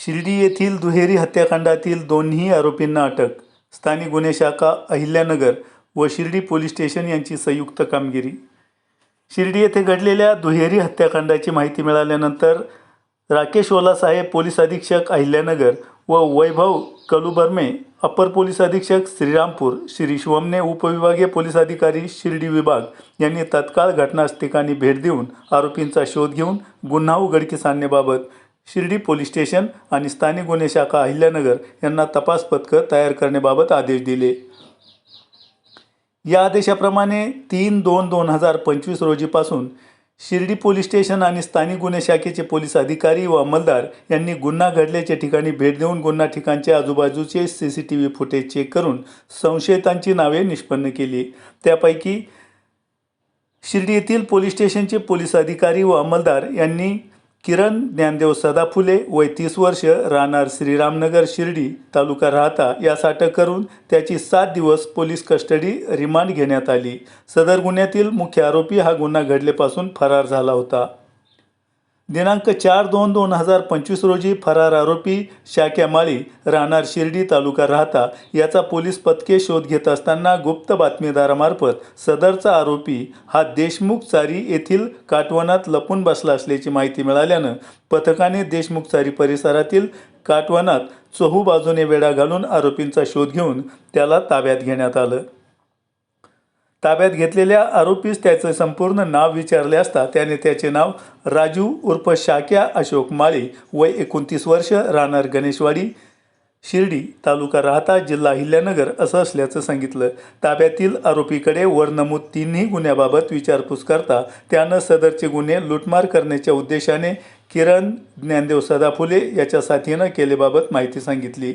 शिर्डी येथील दुहेरी हत्याकांडातील दोन्ही आरोपींना अटक. स्थानिक गुन्हे शाखा अहिल्यानगर व शिर्डी पोलीस स्टेशन यांची संयुक्त कामगिरी. शिर्डी येथे घडलेल्या दुहेरी हत्याकांडाची माहिती मिळाल्यानंतर राकेश ओलासाहेब पोलीस अधीक्षक अहिल्यानगर व वैभव कलुबर्मे अपर पोलीस अधीक्षक श्रीरामपूर, श्री शिवमने उपविभागीय पोलीस अधिकारी शिर्डी विभाग यांनी तत्काळ घटनास्थळी भेट देऊन आरोपींचा शोध घेऊन गुन्हा उघडकीस आणण्याबाबत शिर्डी पोलीस स्टेशन आणि स्थानिक गुन्हे शाखा अहिल्यानगर यांना तपास पथक तयार करण्याबाबत आदेश दिले. या आदेशाप्रमाणे 3/2/2025 रोजीपासून शिर्डी पोलीस स्टेशन आणि स्थानिक गुन्हे शाखेचे पोलीस अधिकारी व अंमलदार यांनी गुन्हा घडल्याच्या ठिकाणी भेट देऊन गुन्हा ठिकाणच्या आजूबाजूचे CCTV फुटेज चेक करून संशयितांची नावे निष्पन्न केली. त्यापैकी शिर्डी येथील पोलीस स्टेशनचे पोलीस अधिकारी व अंमलदार यांनी किरण ज्ञानदेव सदाफुले वय 30 वर्ष राहणार श्रीरामनगर शिर्डी तालुका राहता यास अटक करून त्याची 7 दिवस पोलीस कस्टडी रिमांड घेण्यात आली. सदर गुन्ह्यातील मुख्य आरोपी हा गुन्हा घडल्यापासून फरार झाला होता. दिनांक 4/2/2025 रोजी फरार आरोपी शाक्या माळी राहणार शिर्डी तालुका राहता याचा पोलीस पथके शोध घेत असताना गुप्त बातमीदारामार्फत सदरचा आरोपी हा देशमुख चारी येथील काटवनात लपून बसला असल्याची माहिती मिळाल्यानं पथकाने देशमुख चारी परिसरातील काटवनात चहूबाजूने वेढा घालून आरोपींचा शोध घेऊन त्याला ताब्यात घेण्यात आलं. ताब्यात घेतलेल्या आरोपीस त्याचे संपूर्ण नाव विचारले असता त्याने त्याचे नाव राजू उर्फ शाक्या अशोक माळी वय 29 वर्ष राहणार गणेशवाडी शिर्डी तालुका राहता जिल्हा अहिल्यानगर असं असल्याचं सांगितलं. ताब्यातील आरोपीकडे वर नमूद 3ही गुन्ह्याबाबत विचारपूस करता त्यानं सदरचे गुन्हे लूटमार करण्याच्या उद्देशाने किरण ज्ञानदेव सदाफुले याच्या साथीनं केल्याबाबत माहिती सांगितली.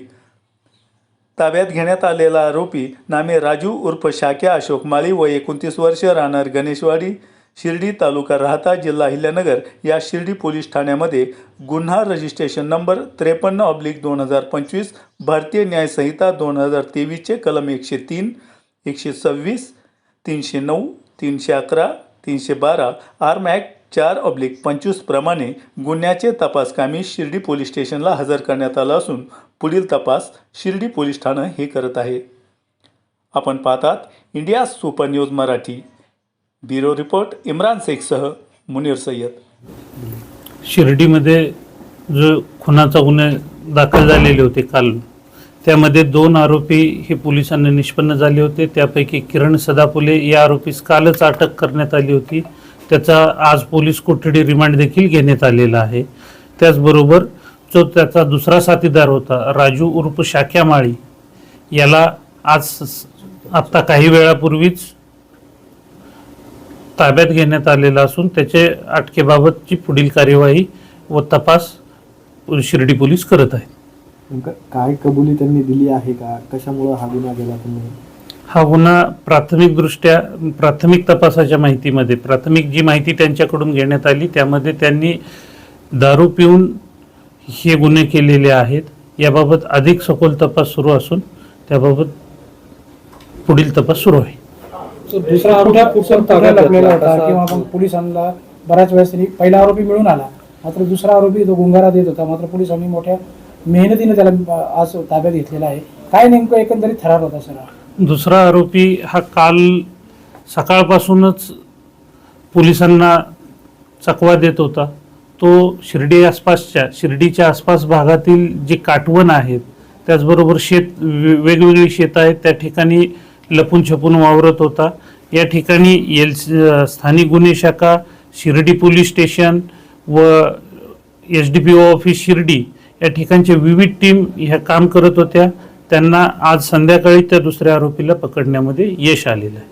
ताब्यात घेण्यात आलेला आरोपी नामे राजू उर्फ शाक्या अशोक माळी वय 29 वर्ष राहणार गणेशवाडी शिर्डी तालुका राहता जिल्हा अहिल्यानगर या शिर्डी पोलीस ठाण्यामध्ये गुन्हा रजिस्ट्रेशन नंबर 53/2025 भारतीय न्याय संहिता 2023 कलम 103, 126, 309, 311, 312 आर्म ॲक्ट 4/25 प्रमाणे गुन्ह्याचे तपासकामी शिर्डी पोलीस स्टेशनला हजर करण्यात आलं असून पुढील तपास शिर्डी पोलीस ठाणं हे करत आहे. आपण पाहतात India super news Marathi. Bureau report Imran शेखसह मुनीर सय्यद. शिर्डीमध्ये जो खुनाचा गुन्हे दाखल झालेले होते काल, त्यामध्ये 2 आरोपी हे पोलिसांना निष्पन्न झाले होते. त्यापैकी किरण सदाफुले या आरोपीस कालच अटक करण्यात आली होती. त्याचा आज पोलीस कोठडी रिमांड देखील घेण्यात आलेला आहे. त्याचबरोबर जो त्याचा दुसरा साथीदार होता राजू उर्फ शाक्या माळी याला आज आत्ता काही वेळापूर्वीच ताब्यात घेण्यात आलेला असून त्याचे अटकेबाबतची पुढील कार्यवाही व तपास शिर्डी पोलीस करत आहेत. काय कबुली त्यांनी दिली आहे का? कशामुळे हा गुन्हा केला त्यांनी? हा गुन्हा प्राथमिक तपासाच्या माहितीमध्ये प्राथमिक जी माहिती त्यांच्याकडून घेण्यात आली त्यामध्ये त्यांनी दारू पिऊन हे गुन्हे केलेले आहेत. याबाबत अधिक सखोल तपास सुरू असून त्याबाबत पुढील तपास सुरू आहे. दुसरा आरोपी लागलेला होता किंवा मग पोलिसांना बऱ्याच वेळेस पहिला आरोपी मिळून आला, मात्र दुसरा आरोपी तो गुंगारा देत होता. मात्र पोलिसांनी मोठ्या मेहनतीने त्याला आज ताब्यात घेतलेला आहे. काय नेमकं एकंदरीत ठराव होता सर? दुसरा आरोपी हा काल सकाळपासूनच पोलिसांना चकवा देत होता. तो शिर्डीच्या आसपास भागातील जे काटवण आहेत, त्याचबरोबर वेगवेगळी शेत आहेत, त्या ठिकाणी लपून छपून वावरत होता. या ठिकाणी स्थानिक गुन्हे शाखा शिर्डी पोलीस स्टेशन व SDPO ऑफिस शिर्डी या ठिकाणचे विविध टीम ह्या काम करत होत्या. त्यांना आज संध्याकाळी त्या दुसऱ्या आरोपीला पकडण्यामध्ये यश आलेलं आहे.